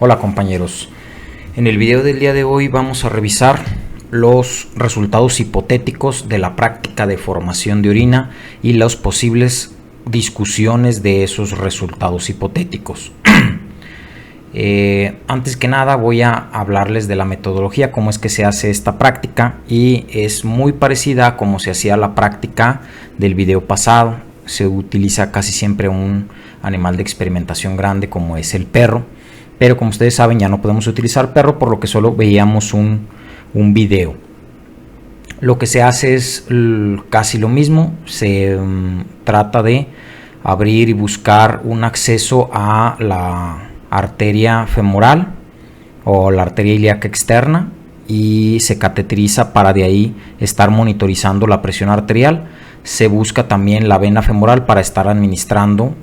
Hola compañeros, en el video del día de hoy vamos a revisar los resultados hipotéticos de la práctica de formación de orina y las posibles discusiones de esos resultados hipotéticos. Antes que nada voy a hablarles de la metodología, cómo es que se hace esta práctica, y es muy parecida a cómo se hacía la práctica del video pasado. Se utiliza casi siempre un animal de experimentación grande como es el perro, pero como ustedes saben ya no podemos utilizar perro, por lo que solo veíamos un video. Lo que se hace es casi lo mismo. Se trata de abrir y buscar un acceso a la arteria femoral o la arteria ilíaca externa y se cateteriza para de ahí estar monitorizando la presión arterial. Se busca también la vena femoral para estar administrando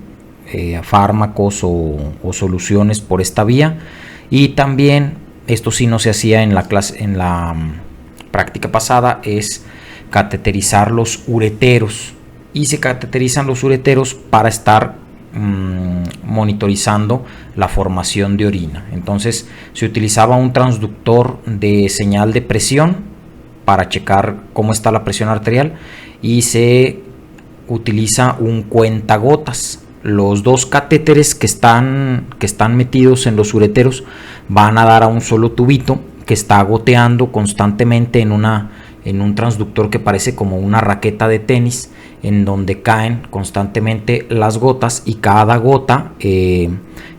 fármacos o soluciones por esta vía, y también esto sí no se hacía en la práctica pasada, es cateterizar los ureteros, y se cateterizan los ureteros para estar monitorizando la formación de orina. Entonces se utilizaba un transductor de señal de presión para checar cómo está la presión arterial, y se utiliza un cuentagotas. Los dos catéteres que están metidos en los ureteros van a dar a un solo tubito que está goteando constantemente en un transductor que parece como una raqueta de tenis, en donde caen constantemente las gotas, y cada gota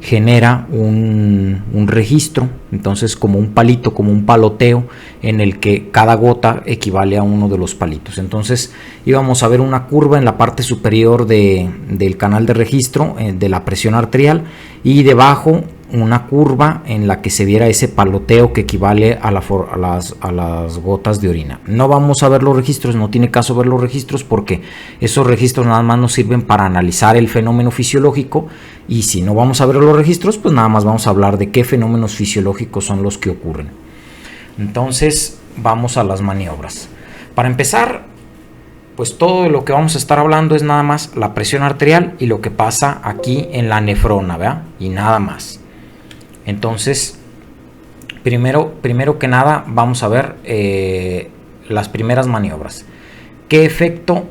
genera un registro. Entonces, como un palito, como un paloteo, en el que cada gota equivale a uno de los palitos. Entonces íbamos a ver una curva en la parte superior del canal de registro de la presión arterial, y debajo una curva en la que se viera ese paloteo que equivale a las gotas de orina. No vamos a ver los registros, no tiene caso ver los registros, porque esos registros nada más nos sirven para analizar el fenómeno fisiológico, y si no vamos a ver los registros, pues nada más vamos a hablar de qué fenómenos fisiológicos son los que ocurren. Entonces vamos a las maniobras. Para empezar, pues todo lo que vamos a estar hablando es nada más la presión arterial y lo que pasa aquí en la nefrona, ¿verdad? Y nada más. Entonces, primero que nada vamos a ver las primeras maniobras. ¿Qué efecto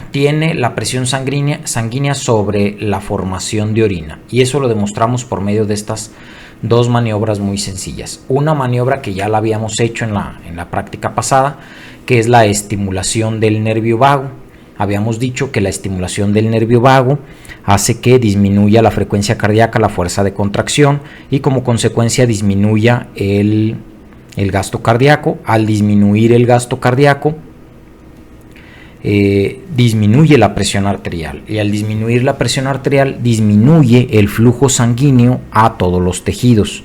tiene la presión sanguínea sobre la formación de orina? Y eso lo demostramos por medio de estas dos maniobras muy sencillas. Una maniobra que ya la habíamos hecho en la práctica pasada, que es la estimulación del nervio vago. Habíamos dicho que la estimulación del nervio vago hace que disminuya la frecuencia cardíaca, la fuerza de contracción, y como consecuencia disminuya el gasto cardíaco. Al disminuir el gasto cardíaco, disminuye la presión arterial, y al disminuir la presión arterial disminuye el flujo sanguíneo a todos los tejidos.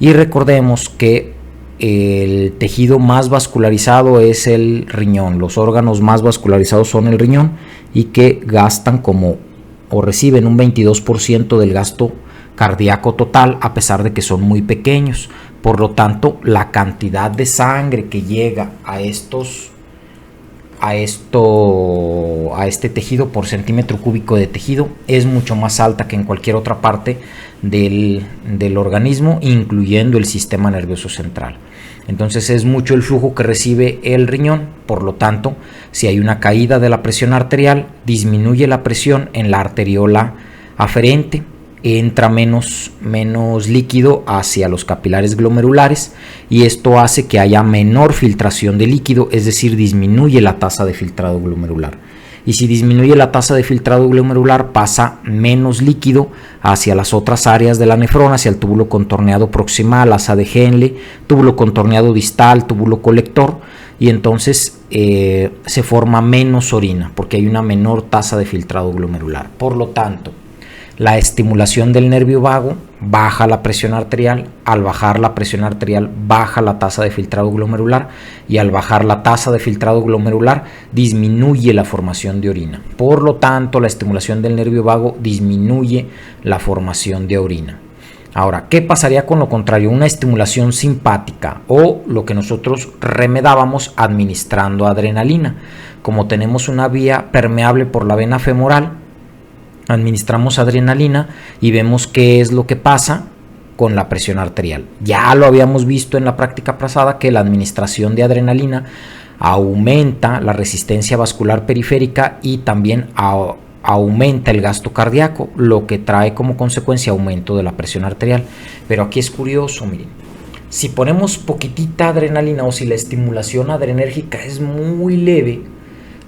Y recordemos que el tejido más vascularizado es el riñón. Los órganos más vascularizados son el riñón, y que gastan o reciben un 22% del gasto cardíaco total, a pesar de que son muy pequeños. Por lo tanto, la cantidad de sangre que llega a este tejido por centímetro cúbico de tejido es mucho más alta que en cualquier otra parte del organismo, incluyendo el sistema nervioso central. Entonces es mucho el flujo que recibe el riñón. Por lo tanto, si hay una caída de la presión arterial, disminuye la presión en la arteriola aferente, entra menos líquido hacia los capilares glomerulares, y esto hace que haya menor filtración de líquido, es decir, disminuye la tasa de filtrado glomerular. Y si disminuye la tasa de filtrado glomerular, pasa menos líquido hacia las otras áreas de la nefrona, hacia el túbulo contorneado proximal, asa de Henle, túbulo contorneado distal, túbulo colector, y entonces se forma menos orina porque hay una menor tasa de filtrado glomerular. Por lo tanto, la estimulación del nervio vago baja la presión arterial. Al bajar la presión arterial, baja la tasa de filtrado glomerular, y al bajar la tasa de filtrado glomerular, disminuye la formación de orina. Por lo tanto, la estimulación del nervio vago disminuye la formación de orina. Ahora, ¿qué pasaría con lo contrario? Una estimulación simpática, o lo que nosotros remedábamos administrando adrenalina. Como tenemos una vía permeable por la vena femoral, administramos adrenalina y vemos qué es lo que pasa con la presión arterial. Ya lo habíamos visto en la práctica pasada que la administración de adrenalina aumenta la resistencia vascular periférica y también aumenta el gasto cardíaco, lo que trae como consecuencia aumento de la presión arterial. Pero aquí es curioso, miren, si ponemos poquitita adrenalina o si la estimulación adrenérgica es muy leve,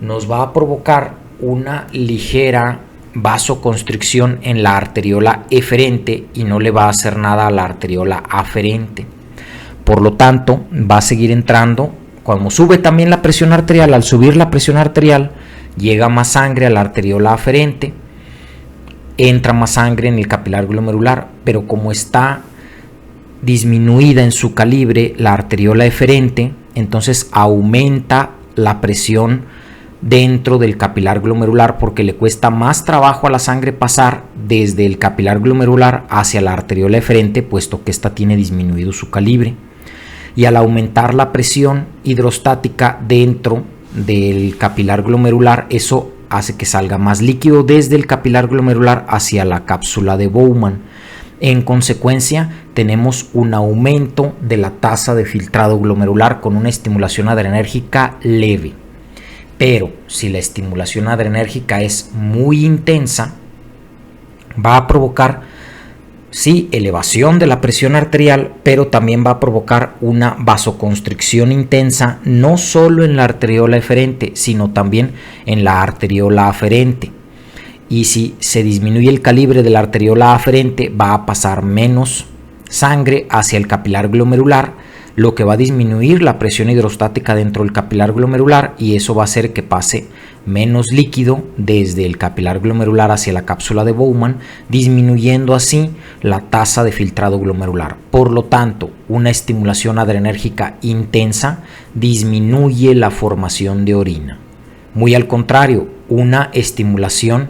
nos va a provocar una ligera vasoconstricción en la arteriola eferente y no le va a hacer nada a la arteriola aferente. Por lo tanto, va a seguir entrando. Cuando sube también la presión arterial, al subir la presión arterial, llega más sangre a la arteriola aferente, entra más sangre en el capilar glomerular, pero como está disminuida en su calibre la arteriola eferente, entonces aumenta la presión dentro del capilar glomerular porque le cuesta más trabajo a la sangre pasar desde el capilar glomerular hacia la arteriola eferente, puesto que ésta tiene disminuido su calibre. Y al aumentar la presión hidrostática dentro del capilar glomerular, eso hace que salga más líquido desde el capilar glomerular hacia la cápsula de Bowman. En consecuencia, tenemos un aumento de la tasa de filtrado glomerular con una estimulación adrenérgica leve. Pero si la estimulación adrenérgica es muy intensa, va a provocar sí, elevación de la presión arterial, pero también va a provocar una vasoconstricción intensa, no solo en la arteriola eferente, sino también en la arteriola aferente. Y si se disminuye el calibre de la arteriola aferente, va a pasar menos sangre hacia el capilar glomerular, lo que va a disminuir la presión hidrostática dentro del capilar glomerular, y eso va a hacer que pase menos líquido desde el capilar glomerular hacia la cápsula de Bowman, disminuyendo así la tasa de filtrado glomerular. Por lo tanto, una estimulación adrenérgica intensa disminuye la formación de orina. Muy al contrario, una estimulación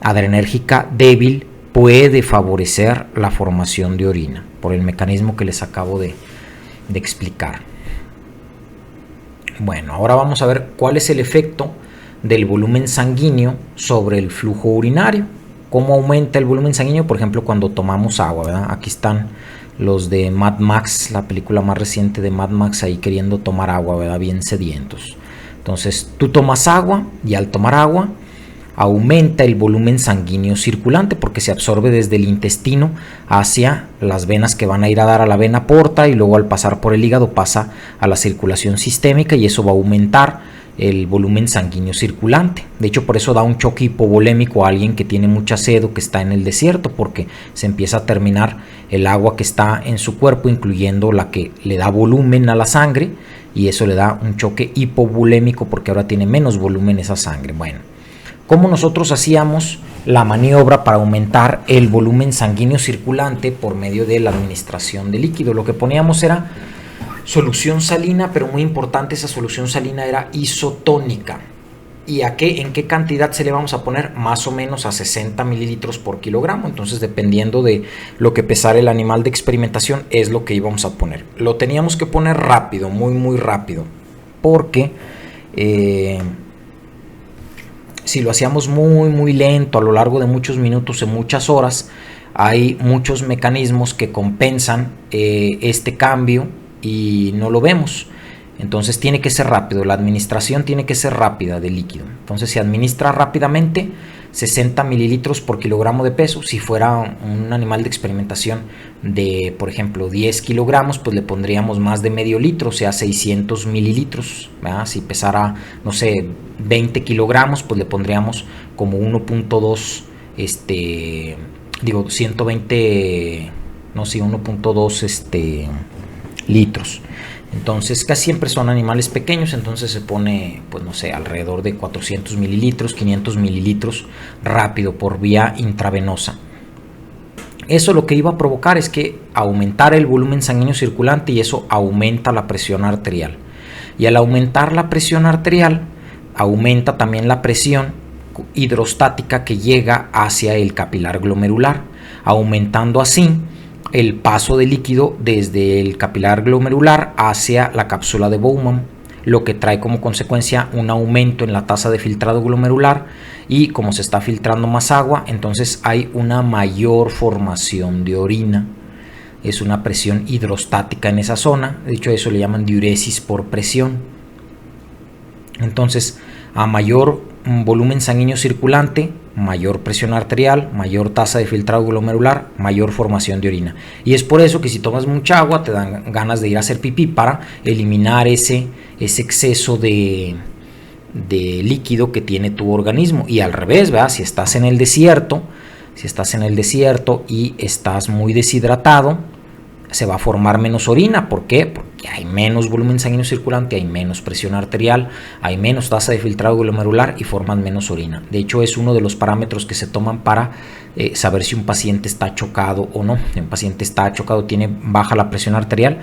adrenérgica débil puede favorecer la formación de orina, por el mecanismo que les acabo de explicar. Bueno, ahora vamos a ver cuál es el efecto del volumen sanguíneo sobre el flujo urinario. ¿Cómo aumenta el volumen sanguíneo? Por ejemplo, cuando tomamos agua, ¿verdad? Aquí están los de Mad Max, la película más reciente de Mad Max, ahí queriendo tomar agua, ¿verdad? Bien sedientos. Entonces, tú tomas agua y al tomar agua aumenta el volumen sanguíneo circulante porque se absorbe desde el intestino hacia las venas que van a ir a dar a la vena porta, y luego al pasar por el hígado pasa a la circulación sistémica, y eso va a aumentar el volumen sanguíneo circulante. De hecho, por eso da un choque hipovolémico a alguien que tiene mucha sed o que está en el desierto, porque se empieza a terminar el agua que está en su cuerpo, incluyendo la que le da volumen a la sangre, y eso le da un choque hipovolémico porque ahora tiene menos volumen esa sangre. Bueno, ¿cómo nosotros hacíamos la maniobra para aumentar el volumen sanguíneo circulante por medio de la administración de líquido? Lo que poníamos era solución salina, pero muy importante, esa solución salina era isotónica. ¿Y en qué cantidad se le vamos a poner? Más o menos a 60 mililitros por kilogramo. Entonces, dependiendo de lo que pesara el animal de experimentación, es lo que íbamos a poner. Lo teníamos que poner rápido, muy muy rápido, porque si lo hacíamos muy muy lento a lo largo de muchos minutos, en muchas horas, hay muchos mecanismos que compensan este cambio y no lo vemos. Entonces tiene que ser rápido, la administración tiene que ser rápida de líquido. Entonces se administra rápidamente 60 mililitros por kilogramo de peso. Si fuera un animal de experimentación de, por ejemplo, 10 kilogramos, pues le pondríamos más de medio litro, o sea, 600 mililitros, ¿verdad? Si pesara, no sé, 20 kilogramos, pues le pondríamos como 1.2, 120, no sé, 1.2 litros. Entonces casi siempre son animales pequeños, entonces se pone, pues no sé, alrededor de 400 mililitros, 500 mililitros rápido por vía intravenosa. Eso lo que iba a provocar es que aumentara el volumen sanguíneo circulante, y eso aumenta la presión arterial. Y al aumentar la presión arterial, aumenta también la presión hidrostática que llega hacia el capilar glomerular, aumentando así el paso de líquido desde el capilar glomerular hacia la cápsula de Bowman, lo que trae como consecuencia un aumento en la tasa de filtrado glomerular, y como se está filtrando más agua, entonces hay una mayor formación de orina. es una presión hidrostática en esa zona. De hecho, eso le llaman diuresis por presión. Entonces, a mayor volumen sanguíneo circulante, mayor presión arterial, mayor tasa de filtrado glomerular, mayor formación de orina. Y es por eso que si tomas mucha agua te dan ganas de ir a hacer pipí para eliminar ese exceso de líquido que tiene tu organismo. Y al revés, ¿verdad? Si estás en el desierto y estás muy deshidratado, se va a formar menos orina. ¿Por qué? Porque hay menos volumen sanguíneo circulante, hay menos presión arterial, hay menos tasa de filtrado glomerular y forman menos orina. De hecho, es uno de los parámetros que se toman para saber si un paciente está chocado o no. Si un paciente está chocado, tiene baja la presión arterial,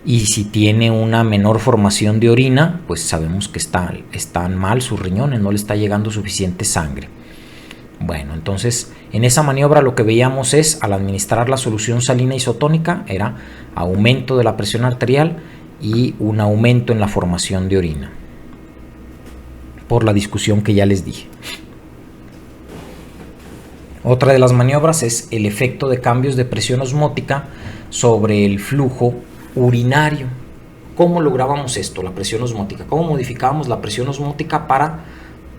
y si tiene una menor formación de orina, pues sabemos que están mal sus riñones, no le está llegando suficiente sangre. Bueno, entonces en esa maniobra lo que veíamos es, al administrar la solución salina isotónica, era aumento de la presión arterial y un aumento en la formación de orina, por la discusión que ya les dije. Otra de las maniobras es el efecto de cambios de presión osmótica sobre el flujo urinario. ¿Cómo lográbamos esto, la presión osmótica? ¿Cómo modificábamos la presión osmótica para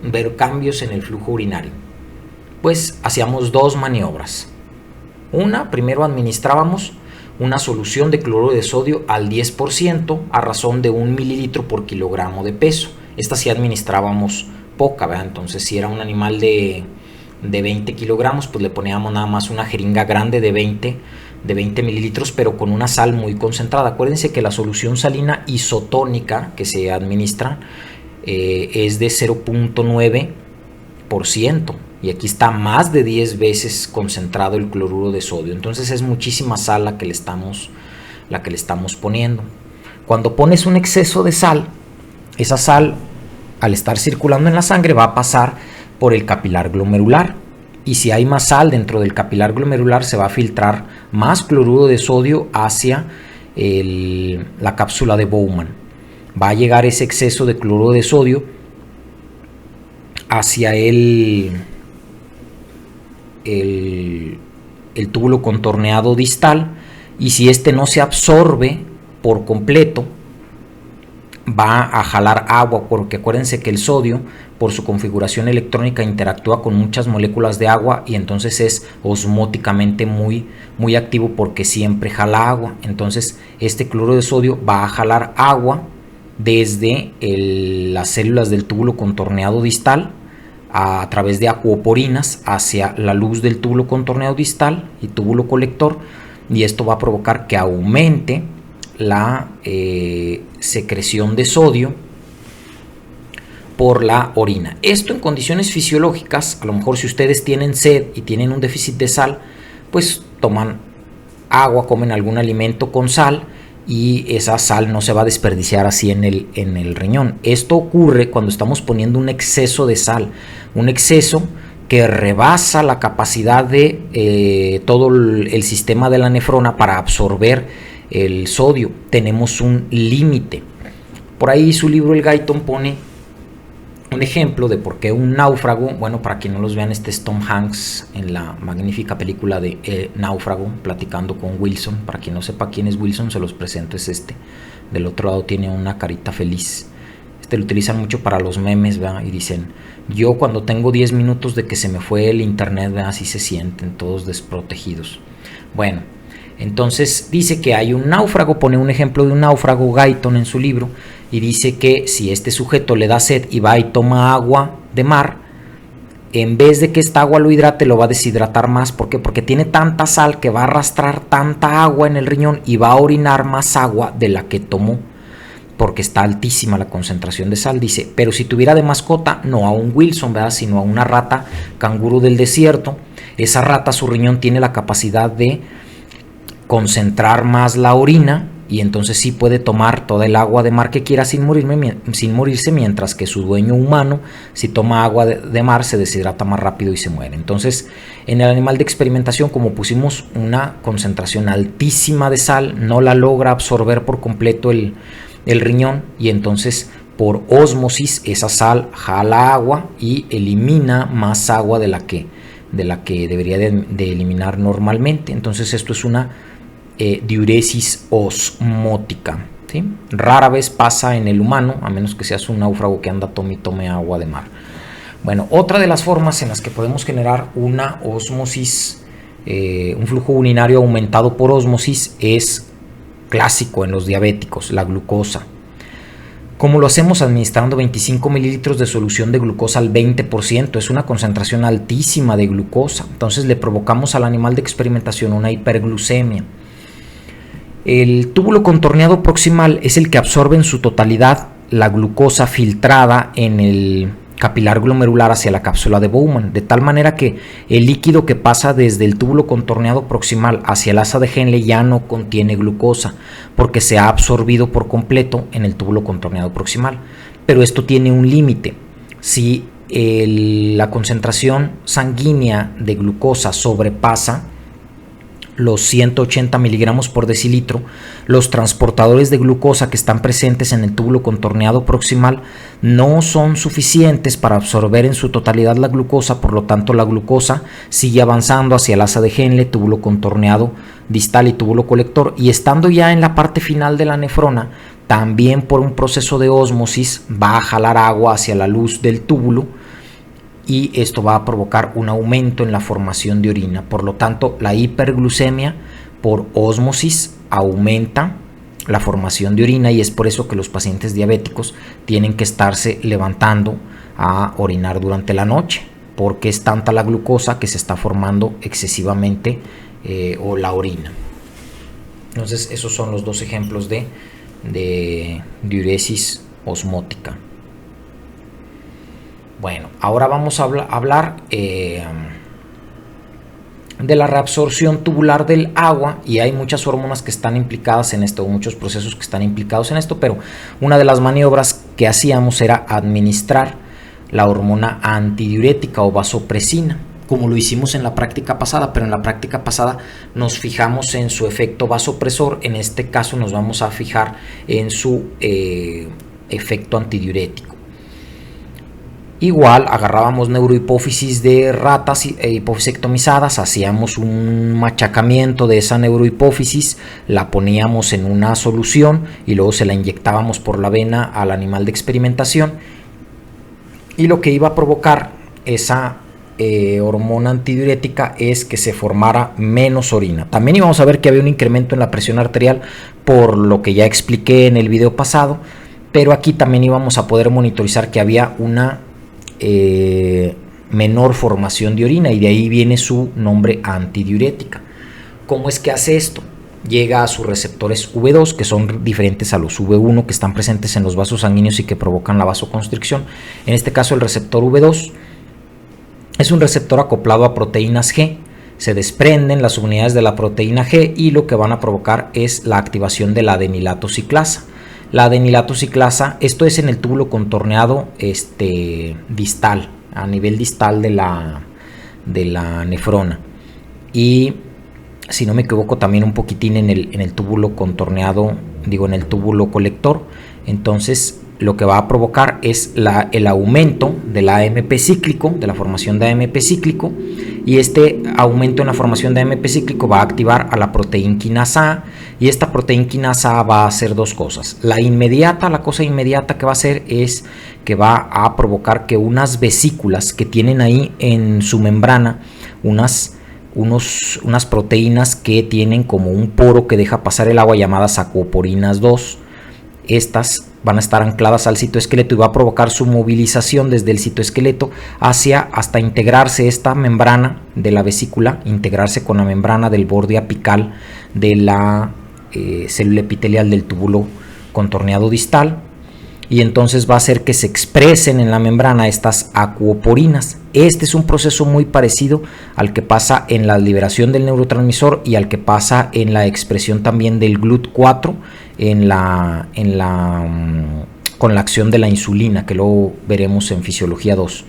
ver cambios en el flujo urinario? Pues hacíamos dos maniobras. Primero administrábamos una solución de cloruro de sodio al 10% a razón de 1 mililitro por kilogramo de peso. Esta sí administrábamos poca, ¿verdad? Entonces, si era un animal de 20 kilogramos, pues le poníamos nada más una jeringa grande de 20 mililitros, pero con una sal muy concentrada. Acuérdense que la solución salina isotónica que se administra es de 0.9%. Y aquí está más de 10 veces concentrado el cloruro de sodio. Entonces es muchísima sal la que le estamos poniendo. Cuando pones un exceso de sal, esa sal, al estar circulando en la sangre, va a pasar por el capilar glomerular. Y si hay más sal dentro del capilar glomerular, se va a filtrar más cloruro de sodio hacia la cápsula de Bowman. Va a llegar ese exceso de cloruro de sodio hacia el túbulo contorneado distal, y si este no se absorbe por completo, va a jalar agua, porque acuérdense que el sodio, por su configuración electrónica, interactúa con muchas moléculas de agua, y entonces es osmóticamente muy activo porque siempre jala agua. Entonces este cloruro de sodio va a jalar agua desde las células del túbulo contorneado distal a través de acuoporinas hacia la luz del túbulo contorneado distal y túbulo colector, y esto va a provocar que aumente la secreción de sodio por la orina. Esto en condiciones fisiológicas, a lo mejor si ustedes tienen sed y tienen un déficit de sal, pues toman agua, comen algún alimento con sal, y esa sal no se va a desperdiciar así en el riñón. Esto ocurre cuando estamos poniendo un exceso de sal, un exceso que rebasa la capacidad de todo el sistema de la nefrona para absorber el sodio. Tenemos un límite. Por ahí su libro El Guyton pone un ejemplo de por qué un náufrago, bueno, para quien no los vean, este es Tom Hanks en la magnífica película de Náufrago, platicando con Wilson. Para quien no sepa quién es Wilson, se los presento, es este. Del otro lado tiene una carita feliz. Lo utilizan mucho para los memes, ¿verdad? Y dicen, yo cuando tengo 10 minutos de que se me fue el internet, ¿verdad? Así se sienten todos desprotegidos. Bueno, entonces dice que hay un náufrago, pone un ejemplo de un náufrago, Guyton, en su libro, y dice que si este sujeto le da sed y va y toma agua de mar, en vez de que esta agua lo hidrate, lo va a deshidratar más. ¿Por qué? Porque tiene tanta sal que va a arrastrar tanta agua en el riñón y va a orinar más agua de la que tomó, porque está altísima la concentración de sal. Dice, pero si tuviera de mascota, no a un Wilson, ¿verdad?, sino a una rata canguro del desierto, esa rata, su riñón tiene la capacidad de concentrar más la orina, y entonces sí puede tomar toda el agua de mar que quiera sin morirse, mientras que su dueño humano, si toma agua de mar, se deshidrata más rápido y se muere. Entonces, en el animal de experimentación, como pusimos una concentración altísima de sal, no la logra absorber por completo el riñón, y entonces por ósmosis esa sal jala agua y elimina más agua de la que debería de eliminar normalmente. Entonces esto es una diuresis osmótica, ¿sí? Rara vez pasa en el humano, a menos que seas un náufrago que anda tome y tome agua de mar. Bueno, otra de las formas en las que podemos generar una ósmosis, un flujo urinario aumentado por ósmosis, es clásico en los diabéticos, la glucosa. ¿Cómo lo hacemos? Administrando 25 mililitros de solución de glucosa al 20%. Es una concentración altísima de glucosa. Entonces le provocamos al animal de experimentación una hiperglucemia. El túbulo contorneado proximal es el que absorbe en su totalidad la glucosa filtrada en el capilar glomerular hacia la cápsula de Bowman, de tal manera que el líquido que pasa desde el túbulo contorneado proximal hacia el asa de Henle ya no contiene glucosa, porque se ha absorbido por completo en el túbulo contorneado proximal. Pero esto tiene un límite. Si la concentración sanguínea de glucosa sobrepasa los 180 miligramos por decilitro, los transportadores de glucosa que están presentes en el túbulo contorneado proximal no son suficientes para absorber en su totalidad la glucosa. Por lo tanto, la glucosa sigue avanzando hacia el asa de Henle, túbulo contorneado distal y túbulo colector, y estando ya en la parte final de la nefrona, también por un proceso de ósmosis va a jalar agua hacia la luz del túbulo, y esto va a provocar un aumento en la formación de orina. Por lo tanto, la hiperglucemia por ósmosis aumenta la formación de orina, y es por eso que los pacientes diabéticos tienen que estarse levantando a orinar durante la noche, porque es tanta la glucosa que se está formando excesivamente o la orina. Entonces, esos son los dos ejemplos de diuresis osmótica. Bueno, ahora vamos a hablar de la reabsorción tubular del agua, y hay muchas hormonas que están implicadas en esto, muchos procesos que están implicados en esto, pero una de las maniobras que hacíamos era administrar la hormona antidiurética o vasopresina, como lo hicimos en la práctica pasada, pero en la práctica pasada nos fijamos en su efecto vasopresor. En este caso nos vamos a fijar en su efecto antidiurético. Igual agarrábamos neurohipófisis de ratas hipofisectomizadas, hacíamos un machacamiento de esa neurohipófisis, la poníamos en una solución y luego se la inyectábamos por la vena al animal de experimentación, y lo que iba a provocar esa hormona antidiurética es que se formara menos orina. También íbamos a ver que había un incremento en la presión arterial, por lo que ya expliqué en el video pasado, pero aquí también íbamos a poder monitorizar que había una menor formación de orina, y de ahí viene su nombre antidiurética. ¿Cómo es que hace esto? Llega a sus receptores V2, que son diferentes a los V1 que están presentes en los vasos sanguíneos y que provocan la vasoconstricción. En este caso, el receptor V2 es un receptor acoplado a proteínas G. Se desprenden las unidades de la proteína G y lo que van a provocar es la activación de la adenilato ciclasa. La adenilato ciclasa, esto es en el túbulo contorneado distal, a nivel distal de la nefrona, y si no me equivoco también un poquitín en el túbulo contorneado, en el túbulo colector. Entonces lo que va a provocar es el aumento del AMP cíclico, de la formación de AMP cíclico, y este aumento en la formación de AMP cíclico va a activar a la proteinquinasa A, y esta proteinquinasa A va a hacer dos cosas. La cosa inmediata que va a hacer es que va a provocar que unas vesículas que tienen ahí en su membrana unas proteínas que tienen como un poro que deja pasar el agua, llamadas acuoporinas 2, estas van a estar ancladas al citoesqueleto y va a provocar su movilización desde el citoesqueleto hasta integrarse esta membrana de la vesícula, integrarse con la membrana del borde apical de la célula epitelial del túbulo contorneado distal, y entonces va a hacer que se expresen en la membrana estas acuoporinas. Este es un proceso muy parecido al que pasa en la liberación del neurotransmisor y al que pasa en la expresión también del GLUT4 con la acción de la insulina, que luego veremos en fisiología 2.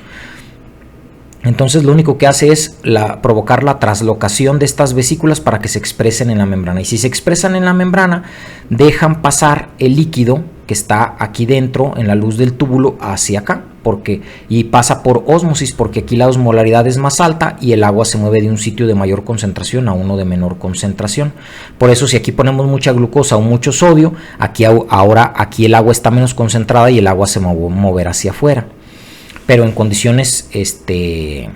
Entonces lo único que hace es provocar la traslocación de estas vesículas para que se expresen en la membrana, y si se expresan en la membrana dejan pasar el líquido que está aquí dentro en la luz del túbulo hacia acá, y pasa por ósmosis, porque aquí la osmolaridad es más alta y el agua se mueve de un sitio de mayor concentración a uno de menor concentración. Por eso, si aquí ponemos mucha glucosa o mucho sodio, ahora aquí el agua está menos concentrada y el agua se va a mover hacia afuera. Pero en condiciones de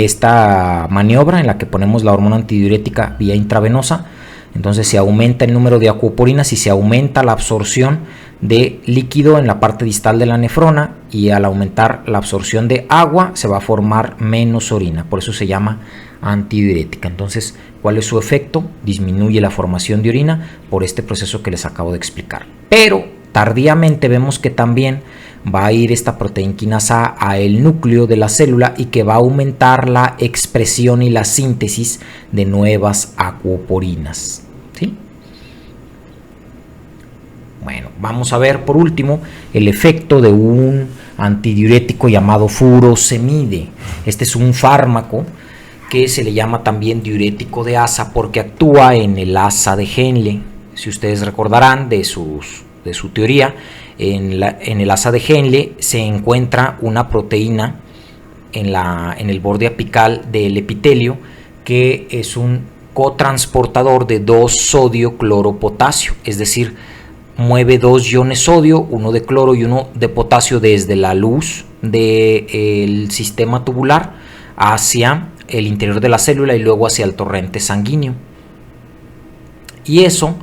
esta maniobra en la que ponemos la hormona antidiurética vía intravenosa, entonces se aumenta el número de acuoporinas y se aumenta la absorción de líquido en la parte distal de la nefrona, y al aumentar la absorción de agua se va a formar menos orina, por eso se llama antidiurética. Entonces, ¿cuál es su efecto? Disminuye la formación de orina por este proceso que les acabo de explicar. Pero tardíamente vemos que también va a ir esta proteína quinasa A al núcleo de la célula y que va a aumentar la expresión y la síntesis de nuevas acuoporinas, ¿sí? Bueno, vamos a ver por último el efecto de un antidiurético llamado furosemide. Este es un fármaco que se le llama también diurético de asa porque actúa en el asa de Henle. Si ustedes recordarán de su teoría, en el asa de Henle se encuentra una proteína en el borde apical del epitelio que es un cotransportador de 2-sodio-cloro-potasio, es decir, mueve 2 iones sodio, uno de cloro y uno de potasio desde la luz del sistema tubular hacia el interior de la célula y luego hacia el torrente sanguíneo. Y eso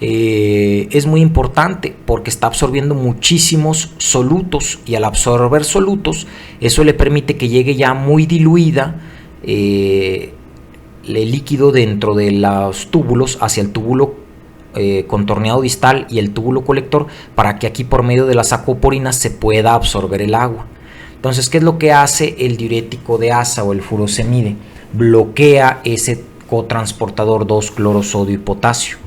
es muy importante porque está absorbiendo muchísimos solutos, y al absorber solutos eso le permite que llegue ya muy diluida el líquido dentro de los túbulos hacia el túbulo contorneado distal y el túbulo colector, para que aquí por medio de las acuoporinas se pueda absorber el agua. Entonces, ¿qué es lo que hace el diurético de asa o el furosemide? Bloquea ese cotransportador 2-cloro-sodio y potasio.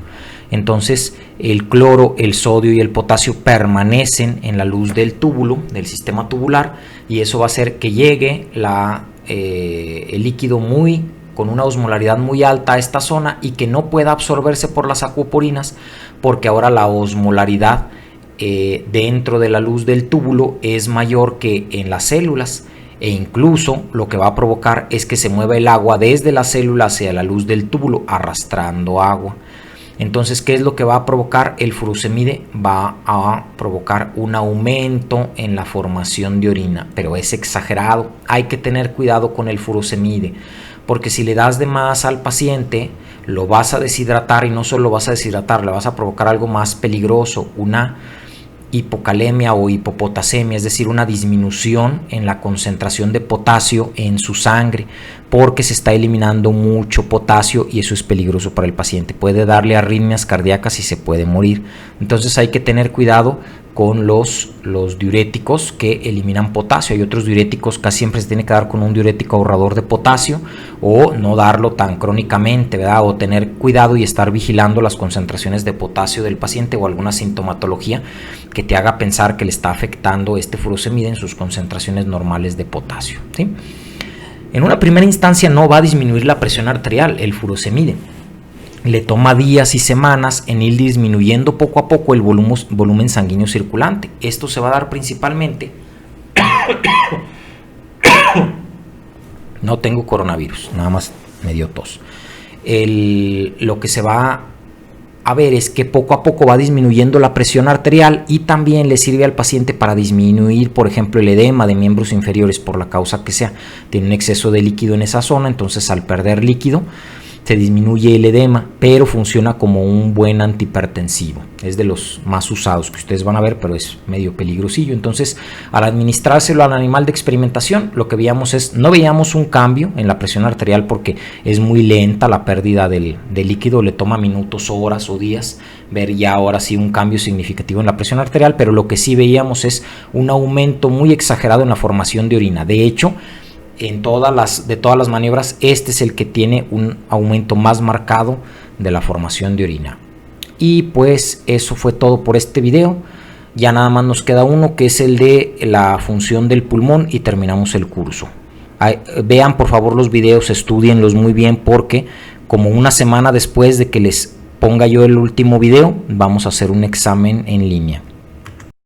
Entonces el cloro, el sodio y el potasio permanecen en la luz del túbulo, del sistema tubular, y eso va a hacer que llegue el líquido con una osmolaridad muy alta a esta zona y que no pueda absorberse por las acuoporinas, porque ahora la osmolaridad dentro de la luz del túbulo es mayor que en las células, e incluso lo que va a provocar es que se mueva el agua desde la célula hacia la luz del túbulo arrastrando agua. Entonces, ¿qué es lo que va a provocar? El furosemide va a provocar un aumento en la formación de orina, pero es exagerado. Hay que tener cuidado con el furosemide, porque si le das de más al paciente, lo vas a deshidratar, y no solo lo vas a deshidratar, le vas a provocar algo más peligroso, una hipocalemia o hipopotasemia, es decir, una disminución en la concentración de potasio en su sangre, porque se está eliminando mucho potasio y eso es peligroso para el paciente. Puede darle arritmias cardíacas y se puede morir. Entonces hay que tener cuidado con los diuréticos que eliminan potasio. Hay otros diuréticos, casi siempre se tiene que dar con un diurético ahorrador de potasio, o no darlo tan crónicamente, ¿verdad? O tener cuidado y estar vigilando las concentraciones de potasio del paciente o alguna sintomatología que te haga pensar que le está afectando este furosemide en sus concentraciones normales de potasio, ¿sí? En una primera instancia no va a disminuir la presión arterial el furosemide. Le toma días y semanas en ir disminuyendo poco a poco el volumen sanguíneo circulante. Esto se va a dar principalmente no tengo coronavirus, nada más me dio tos. Lo que se va a ver es que poco a poco va disminuyendo la presión arterial, y también le sirve al paciente para disminuir, por ejemplo, el edema de miembros inferiores por la causa que sea. Tiene un exceso de líquido en esa zona, entonces al perder líquido se disminuye el edema, pero funciona como un buen antihipertensivo. Es de los más usados que ustedes van a ver, pero es medio peligrosillo. Entonces, al administrárselo al animal de experimentación, lo que veíamos no veíamos un cambio en la presión arterial, porque es muy lenta la pérdida del líquido, le toma minutos, horas o días ver ya ahora sí un cambio significativo en la presión arterial, pero lo que sí veíamos es un aumento muy exagerado en la formación de orina. De hecho, de todas las maniobras, este es el que tiene un aumento más marcado de la formación de orina. Y pues eso fue todo por este video. Ya nada más nos queda uno, que es el de la función del pulmón, y terminamos el curso. Vean por favor los videos, estudienlos muy bien, porque como una semana después de que les ponga yo el último video, vamos a hacer un examen en línea.